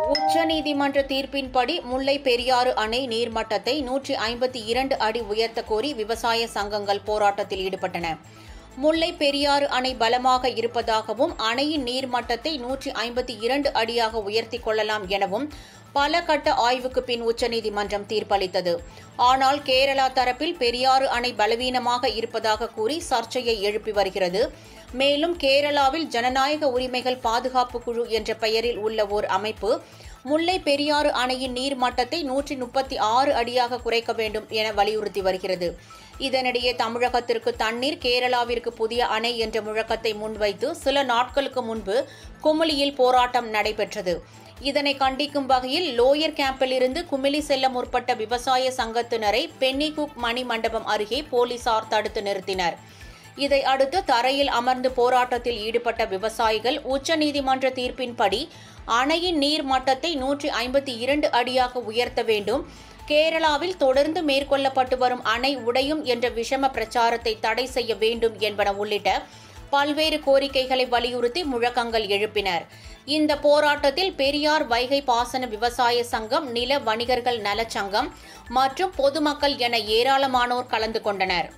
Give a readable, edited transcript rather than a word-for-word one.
உச்சநீதிமன்ற தீர்ப்பின்படி முல்லை பெரியாறு அணை நீர்மட்டத்தை 152 அடி உயர்த்த கோரி விவசாய சங்கங்கள் போராட்டத்தில் ஈடுபட்டன. முல்லை பெரியாறு அணை பலமாக இருப்பதாகவும் அணையின் நீர்மட்டத்தை 152 அடியாக உயர்த்திக் கொள்ளலாம் எனவும் பல கட்ட ஆய்வுக்கு பின் உச்சநீதிமன்றம் தீர்ப்பளித்தது. ஆனால் கேரளா தரப்பில் பெரியாறு அணை பலவீனமாக இருப்பதாக கூறி சர்ச்சையை எழுப்பி வருகிறது. மேலும் கேரளாவில் ஜனநாயக உரிமைகள் பாதுகாப்பு குழு என்ற பெயரில் உள்ள ஓர் அமைப்பு முல்லை பெரியாறு அணையின் நீர்மட்டத்தை 136 அடியாக குறைக்க வேண்டும் என வலியுறுத்தி வருகிறது. இதனிடையே தமிழகத்திற்கு தண்ணீர், கேரளாவிற்கு புதிய அணை என்ற முழக்கத்தை முன்வைத்து சில நாட்களுக்கு முன்பு குமுளியில் போராட்டம் நடைபெற்றது. இதனை கண்டிக்கும் வகையில் லோயர் கேம்பில் இருந்து குமிளி செல்ல முற்பட்ட விவசாய சங்கத்தினரை பென்னிகுக் மணி மண்டபம் அருகே போலீசார் தடுத்து நிறுத்தினர். இதை அடுத்து தரையில் அமர்ந்து போராட்டத்தில் ஈடுபட்ட விவசாயிகள் உச்சநீதிமன்ற தீர்ப்பின்படி அணையின் நீர் மட்டத்தை 152 அடியாக உயர்த்த வேண்டும், கேரளாவில் தொடர்ந்து மேற்கொள்ளப்பட்டு வரும் அணை உடையும் என்ற விஷம பிரச்சாரத்தை தடை செய்ய வேண்டும் என்பன உள்ளிட்ட பல்வேறு கோரிக்கைகளை வலியுறுத்தி முழக்கங்கள் எழுப்பினர். இந்த போராட்டத்தில் பெரியார் வைகை பாசன விவசாய சங்கம், நில வணிகர்கள் நலச்சங்கம் மற்றும் பொதுமக்கள் என ஏராளமானோர் கலந்து கொண்டனர்.